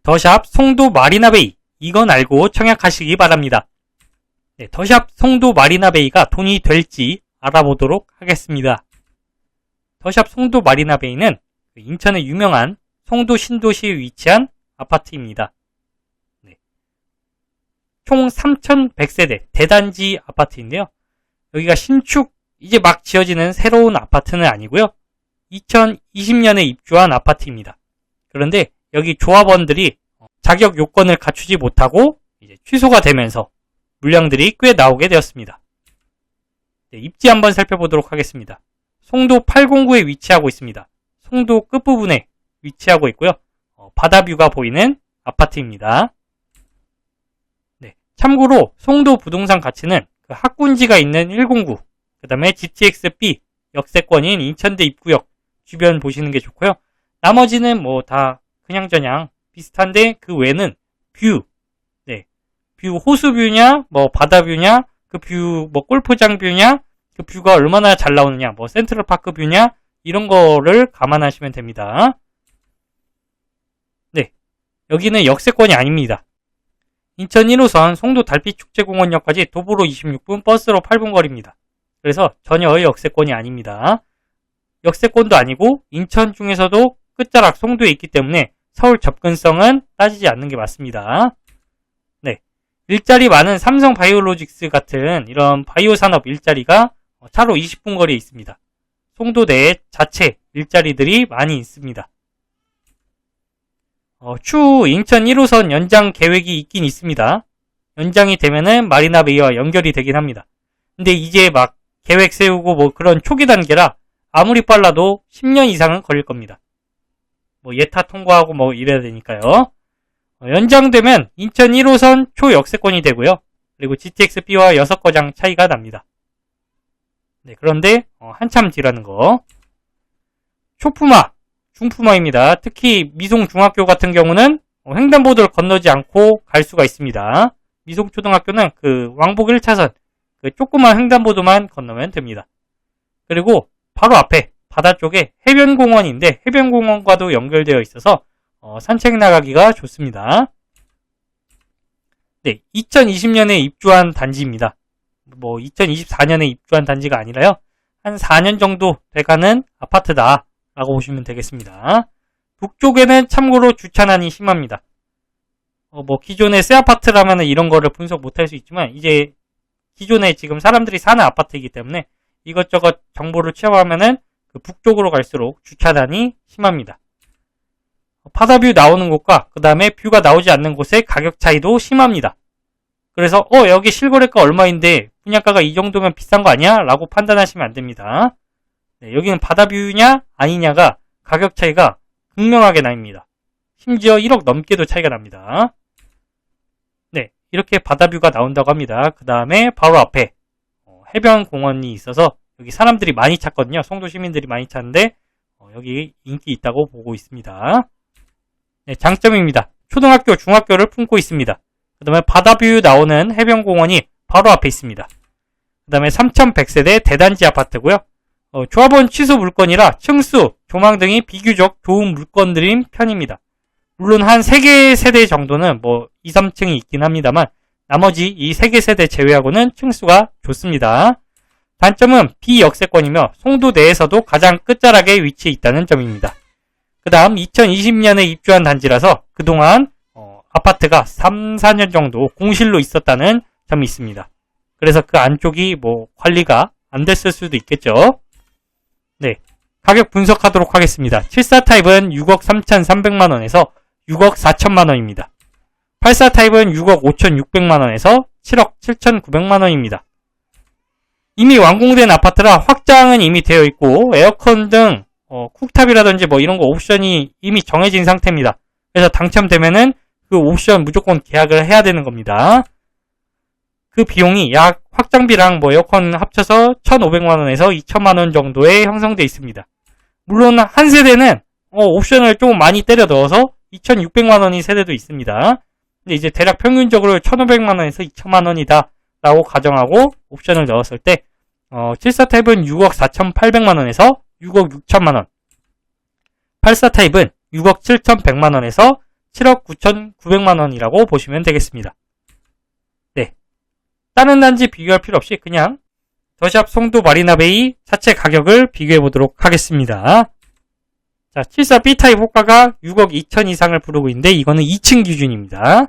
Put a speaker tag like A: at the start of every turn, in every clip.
A: 더샵 송도 마리나베이, 이건 알고 청약하시기 바랍니다. 네, 더샵 송도 마리나베이가 돈이 될지 알아보도록 하겠습니다. 더샵 송도 마리나베이는 인천의 유명한 송도 신도시에 위치한 아파트입니다. 네. 총 3,100세대 대단지 아파트인데요. 여기가 신축, 이제 막 지어지는 새로운 아파트는 아니고요. 2020년에 입주한 아파트입니다. 그런데 여기 조합원들이 자격 요건을 갖추지 못하고 이제 취소가 되면서 물량들이 꽤 나오게 되었습니다. 네, 입지 한번 살펴보도록 하겠습니다. 송도 809에 위치하고 있습니다. 송도 끝부분에 위치하고 있고요. 바다뷰가 보이는 아파트입니다. 네, 참고로 송도 부동산 가치는 그 학군지가 있는 109, 그 다음에 GTX-B 역세권인 인천대 입구역 주변 보시는 게 좋고요. 나머지는 뭐 다 그냥저냥 비슷한데 그 외에는 뷰, 네, 뷰 호수뷰냐, 뭐 바다뷰냐, 그 뷰 뭐 골프장 뷰냐, 그 뷰가 얼마나 잘 나오느냐, 뭐 센트럴파크 뷰냐, 이런 거를 감안하시면 됩니다. 네, 여기는 역세권이 아닙니다. 인천 1호선 송도 달빛축제공원역까지 도보로 26분, 버스로 8분 거리입니다. 그래서 전혀 역세권이 아닙니다. 역세권도 아니고 인천 중에서도 끝자락 송도에 있기 때문에 서울 접근성은 따지지 않는 게 맞습니다. 네, 일자리 많은 삼성 바이오로직스 같은 이런 바이오 산업 일자리가 차로 20분 거리에 있습니다. 송도 내에 자체 일자리들이 많이 있습니다. 추후 인천 1호선 연장 계획이 있긴 있습니다. 연장이 되면은 마리나베이와 연결이 되긴 합니다. 근데 이제 막 계획 세우고 뭐 그런 초기 단계라 아무리 빨라도 10년 이상은 걸릴 겁니다. 뭐 예타 통과하고 뭐 이래야 되니까요. 연장되면 인천 1호선 초역세권이 되고요. 그리고 GTX-B와 6거장 차이가 납니다. 네, 그런데 한참 뒤라는 거. 초품화, 중품화입니다. 특히 미송중학교 같은 경우는 횡단보도를 건너지 않고 갈 수가 있습니다. 미송초등학교는 그 왕복 1차선 그 조그만 횡단보도만 건너면 됩니다. 그리고 바로 앞에 바다 쪽에 해변공원인데 해변공원과도 연결되어 있어서 산책 나가기가 좋습니다. 네, 2020년에 입주한 단지입니다. 뭐 2024년에 입주한 단지가 아니라요. 한 4년 정도 돼가는 아파트다 라고 보시면 되겠습니다. 북쪽에는 참고로 주차난이 심합니다. 뭐 기존의 새 아파트라면 이런 거를 분석 못할 수 있지만 이제 기존에 지금 사람들이 사는 아파트이기 때문에 이것저것 정보를 취합하면은 그 북쪽으로 갈수록 주차난이 심합니다. 바다뷰 나오는 곳과 그 다음에 뷰가 나오지 않는 곳의 가격 차이도 심합니다. 그래서 여기 실거래가 얼마인데 분양가가 이 정도면 비싼 거 아니야? 라고 판단하시면 안 됩니다. 네, 여기는 바다뷰냐 아니냐가 가격 차이가 극명하게 납니다. 심지어 1억 넘게도 차이가 납니다. 네, 이렇게 바다뷰가 나온다고 합니다. 그 다음에 바로 앞에 해변공원이 있어서 여기 사람들이 많이 찾거든요. 송도 시민들이 많이 찾는데 여기 인기 있다고 보고 있습니다. 네, 장점입니다. 초등학교, 중학교를 품고 있습니다. 그 다음에 바다뷰 나오는 해변공원이 바로 앞에 있습니다. 그 다음에 3,100세대 대단지 아파트고요. 조합원 취소 물건이라 층수, 조망 등이 비교적 좋은 물건들인 편입니다. 물론 한 3개 세대 정도는 뭐 2, 3층이 있긴 합니다만 나머지 이 3개 세대 제외하고는 층수가 좋습니다. 단점은 비역세권이며 송도 내에서도 가장 끝자락에 위치해 있다는 점입니다. 그 다음 2020년에 입주한 단지라서 그동안 아파트가 3, 4년 정도 공실로 있었다는 점이 있습니다. 그래서 그 안쪽이 뭐 관리가 안 됐을 수도 있겠죠. 네, 가격 분석하도록 하겠습니다. 74 타입은 6억 3,300만원에서 6억 4천만원입니다. 84 타입은 6억 5,600만원에서 7억 7,900만원입니다. 이미 완공된 아파트라 확장은 이미 되어 있고 에어컨 등 쿡탑이라든지 뭐 이런 거 옵션이 이미 정해진 상태입니다. 그래서 당첨되면은 그 옵션 무조건 계약을 해야 되는 겁니다. 그 비용이 약 확장비랑 뭐 에어컨 합쳐서 1,500만원에서 2천만원 정도에 형성되어 있습니다. 물론 한 세대는 옵션을 조금 많이 때려 넣어서 2,600만원이 세대도 있습니다. 근데 이제 대략 평균적으로 1,500만원에서 2천만원이다 라고 가정하고 옵션을 넣었을 때 74 타입은 6억 4,800만원에서 6억 6천만원, 84 타입은 6억 7,100만원에서 7억 9,900만 원이라고 보시면 되겠습니다. 네. 다른 단지 비교할 필요 없이 그냥 더샵 송도 마리나베이 자체 가격을 비교해 보도록 하겠습니다. 자, 74 B타입 호가가 6억 2천 이상을 부르고 있는데 이거는 2층 기준입니다.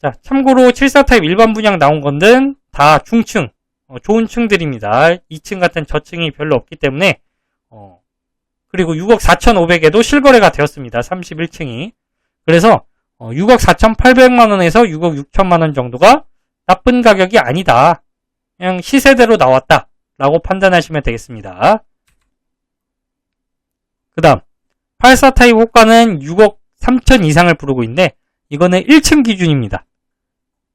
A: 자, 참고로 74 타입 일반 분양 나온 건는 다 중층, 좋은 층들입니다. 2층 같은 저층이 별로 없기 때문에 그리고 6억 4,500에도 실거래가 되었습니다. 31층이. 그래서 6억 4,800만 원에서 6억 6천만 원 정도가 나쁜 가격이 아니다. 그냥 시세대로 나왔다 라고 판단하시면 되겠습니다. 그 다음 84 타입 호가는 6억 3천 이상을 부르고 있는데 이거는 1층 기준입니다.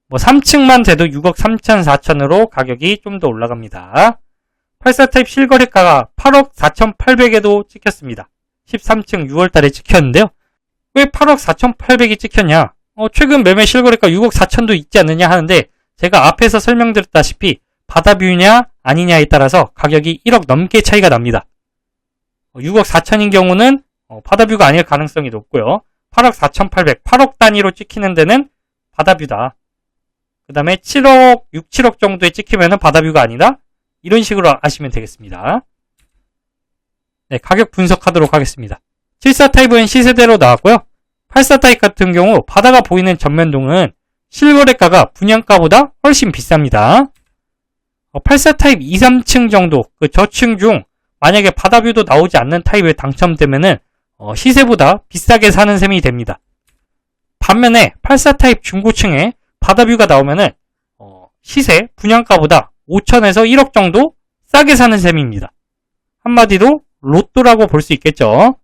A: 뭐 3층만 돼도 6억 3천 4천으로 가격이 좀 더 올라갑니다. 84 타입 실거래가가 8억 4,800에도 찍혔습니다. 13층 6월달에 찍혔는데요. 왜 8억 4,800이 찍혔냐? 최근 매매 실거래가 6억 4천도 있지 않느냐 하는데 제가 앞에서 설명드렸다시피 바다뷰냐 아니냐에 따라서 가격이 1억 넘게 차이가 납니다. 6억 4천인 경우는 바다뷰가 아닐 가능성이 높고요. 8억 4,800, 8억 단위로 찍히는 데는 바다뷰다. 그 다음에 7억, 6, 7억 정도에 찍히면 바다뷰가 아니다. 이런 식으로 아시면 되겠습니다. 네, 가격 분석하도록 하겠습니다. 74 타입은 시세대로 나왔고요. 84 타입 같은 경우 바다가 보이는 전면동은 실거래가가 분양가보다 훨씬 비쌉니다. 84 타입 2, 3층 정도 그 저층 중 만약에 바다뷰도 나오지 않는 타입에 당첨되면은 시세보다 비싸게 사는 셈이 됩니다. 반면에 84 타입 중고층에 바다뷰가 나오면은 시세 분양가보다 5천에서 1억 정도 싸게 사는 셈입니다. 한마디로 로또라고 볼 수 있겠죠.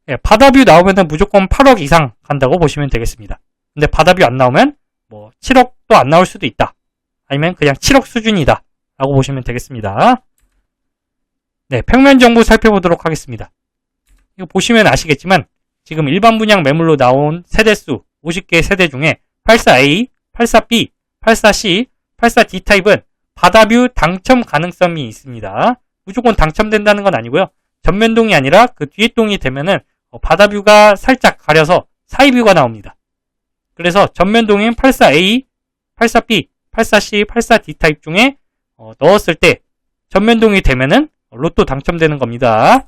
A: 예, 바다뷰 나오면은 무조건 8억 이상 간다고 보시면 되겠습니다. 근데 바다뷰 안 나오면 뭐 7억도 안 나올 수도 있다. 아니면 그냥 7억 수준이다 라고 보시면 되겠습니다. 네, 평면 정보 살펴보도록 하겠습니다. 이거 보시면 아시겠지만 지금 일반 분양 매물로 나온 세대수 50개 세대 중에 84A, 84B, 84C, 84D 타입은 바다뷰 당첨 가능성이 있습니다. 무조건 당첨된다는 건 아니고요. 전면동이 아니라 그 뒤에 동이 되면은 바다뷰가 살짝 가려서 사이뷰가 나옵니다. 그래서 전면동인 84A, 84B, 84C, 84D 타입 중에 넣었을 때 전면동이 되면은 로또 당첨되는 겁니다.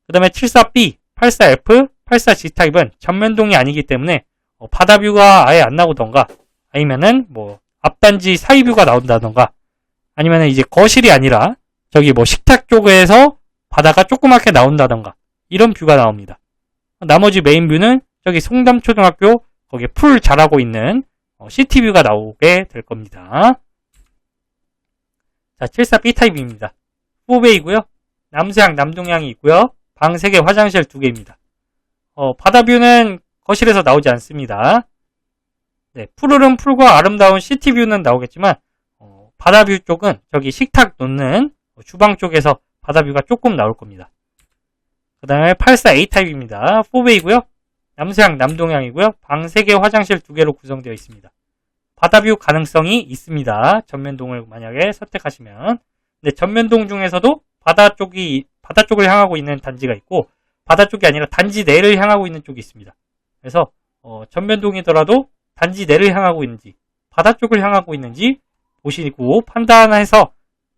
A: 그 다음에 74B, 84F, 84G 타입은 전면동이 아니기 때문에 바다뷰가 아예 안 나오던가 아니면은 뭐 앞단지 사이뷰가 나온다던가 아니면은 이제 거실이 아니라 저기 뭐 식탁 쪽에서 바다가 조그맣게 나온다던가 이런 뷰가 나옵니다. 나머지 메인 뷰는 저기 송담초등학교 거기에 풀 자라고 있는 시티뷰가 나오게 될 겁니다. 자, 74B 타입입니다. 4배이고요. 남서향, 남동향이 있고요. 방 3개, 화장실 2개입니다. 바다뷰는 거실에서 나오지 않습니다. 네, 푸르른 풀과 아름다운 시티뷰는 나오겠지만 바다뷰 쪽은 저기 식탁 놓는 주방 쪽에서 바다뷰가 조금 나올 겁니다. 그 다음에 84A 타입입니다. 4배이고요. 남서향, 남동향이고요. 방 3개, 화장실 2개로 구성되어 있습니다. 바다뷰 가능성이 있습니다. 전면동을 만약에 선택하시면. 근데 전면동 중에서도 바다 쪽을 향하고 있는 단지가 있고 바다 쪽이 아니라 단지 내를 향하고 있는 쪽이 있습니다. 그래서 전면동이더라도 단지 내를 향하고 있는지 바다 쪽을 향하고 있는지 보시고 판단해서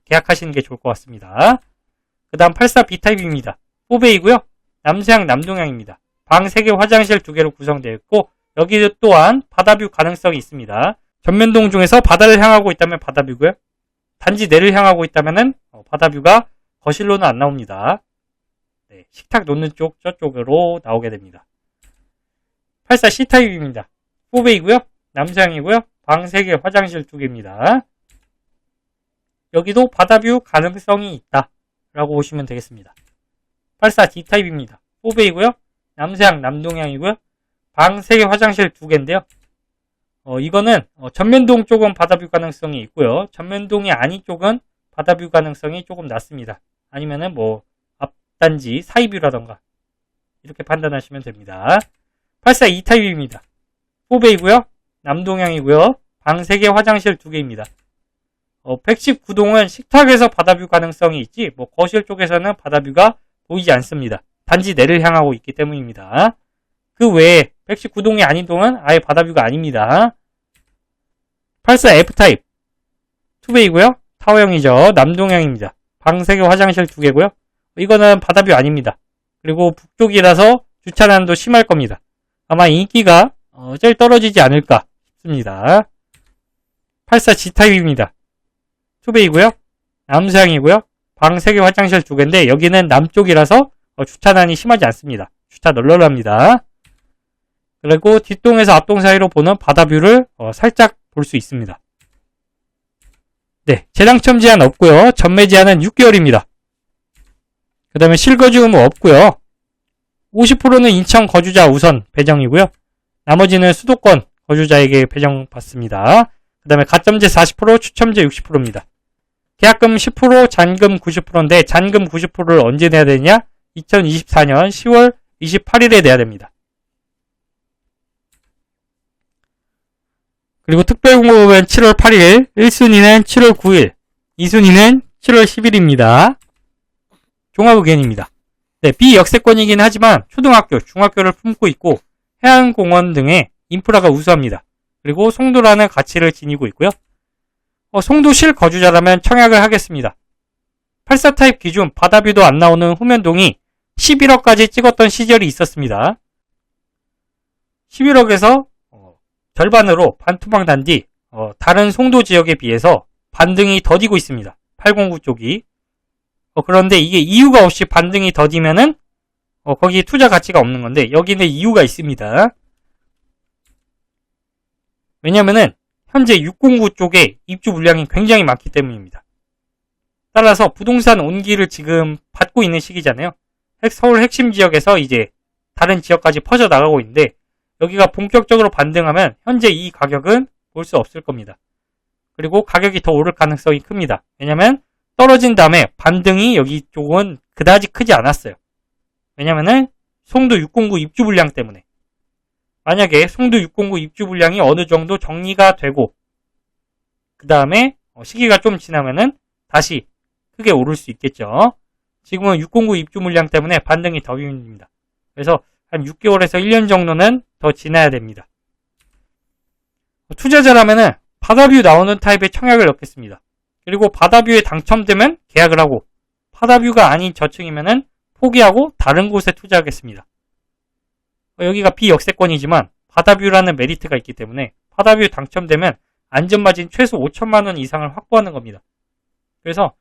A: 계약하시는 게 좋을 것 같습니다. 그 다음 84B 타입입니다. 4배이고요. 남서향, 남동향입니다. 방 3개, 화장실 2개로 구성되어 있고 여기 또한 바다뷰 가능성이 있습니다. 전면동 중에서 바다를 향하고 있다면 바다뷰고요. 단지 내를 향하고 있다면 바다뷰가 거실로는 안 나옵니다. 네, 식탁 놓는 쪽 저쪽으로 나오게 됩니다. 84C 타입입니다. 4배이고요. 남서향이고요. 방 3개, 화장실 2개입니다. 여기도 바다뷰 가능성이 있다 라고 보시면 되겠습니다. 84D 타입입니다. 4배이고요. 남서향, 남동향이고요. 방 3개, 화장실 2개인데요. 이거는 전면동 쪽은 바다뷰 가능성이 있고요. 전면동이 아닌 쪽은 바다뷰 가능성이 조금 낮습니다. 아니면은 뭐 앞단지 사이뷰라던가 이렇게 판단하시면 됩니다. 84E 타입입니다. 4배이고요. 남동향이고요. 방 3개, 화장실 2개입니다. 119동은 식탁에서 바다뷰 가능성이 있지 뭐 거실 쪽에서는 바다뷰가 보이지 않습니다. 단지 내를 향하고 있기 때문입니다. 그 외에 119동이 아닌 동은 아예 바다뷰가 아닙니다. 84 F타입 투베이고요. 타워형이죠. 남동향입니다. 방 3개, 화장실 2개고요. 이거는 바다뷰 아닙니다. 그리고 북쪽이라서 주차난도 심할 겁니다. 아마 인기가 제일 떨어지지 않을까 싶습니다. 84 G타입입니다. 투베이고요. 남서향이고요. 방 3개, 화장실 2개인데 여기는 남쪽이라서 주차난이 심하지 않습니다. 주차 널널합니다. 그리고 뒷동에서 앞동 사이로 보는 바다뷰를 살짝 볼 수 있습니다. 네, 재당첨 제한 없고요. 전매 제한은 6개월입니다. 그 다음에 실거주 의무 없고요. 50%는 인천 거주자 우선 배정이고요. 나머지는 수도권 거주자에게 배정받습니다. 그 다음에 가점제 40%, 추첨제 60%입니다. 계약금 10%, 잔금 90%인데 잔금 90%를 언제 내야 되냐? 2024년 10월 28일에 내야 됩니다. 그리고 특별공고는 7월 8일, 1순위는 7월 9일, 2순위는 7월 10일입니다. 종합의견입니다. 네, 비역세권이긴 하지만 초등학교, 중학교를 품고 있고 해안공원 등의 인프라가 우수합니다. 그리고 송도라는 가치를 지니고 있고요. 송도실 거주자라면 청약을 하겠습니다. 84 타입 기준 바다뷰도 안 나오는 후면동이 11억까지 찍었던 시절이 있었습니다. 11억에서 절반으로 반토막 난 뒤 다른 송도 지역에 비해서 반등이 더디고 있습니다. 809 쪽이. 그런데 이게 이유가 없이 반등이 더디면은 거기 투자 가치가 없는 건데 여기는 이유가 있습니다. 왜냐면은 현재 609 쪽에 입주 물량이 굉장히 많기 때문입니다. 따라서 부동산 온기를 지금 받고 있는 시기잖아요. 서울 핵심 지역에서 이제 다른 지역까지 퍼져 나가고 있는데 여기가 본격적으로 반등하면 현재 이 가격은 볼 수 없을 겁니다. 그리고 가격이 더 오를 가능성이 큽니다. 왜냐면 떨어진 다음에 반등이 여기 쪽은 그다지 크지 않았어요. 왜냐면은 송도 609 입주 물량 때문에. 만약에 송도 609 입주 물량이 어느 정도 정리가 되고 그 다음에 시기가 좀 지나면은 다시 크게 오를 수 있겠죠. 지금은 609 입주 물량 때문에 반등이 더 힘듭니다. 그래서 한 6개월에서 1년 정도는 더 지나야 됩니다. 투자자라면은 바다뷰 나오는 타입의 청약을 넣겠습니다. 그리고 바다뷰에 당첨되면 계약을 하고 바다뷰가 아닌 저층이면은 포기하고 다른 곳에 투자하겠습니다. 여기가 비역세권이지만 바다뷰라는 메리트가 있기 때문에 바다뷰 당첨되면 안전마진 최소 5천만원 이상을 확보하는 겁니다. 그래서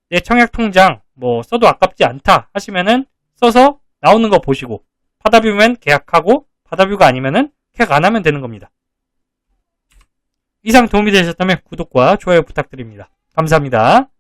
A: 내 청약 통장 써도 아깝지 않다 하시면은 써서 나오는 거 보시고 바다뷰면 계약하고 바다뷰가 아니면은 계약 안 하면 되는 겁니다. 이상 도움이 되셨다면 구독과 좋아요 부탁드립니다. 감사합니다.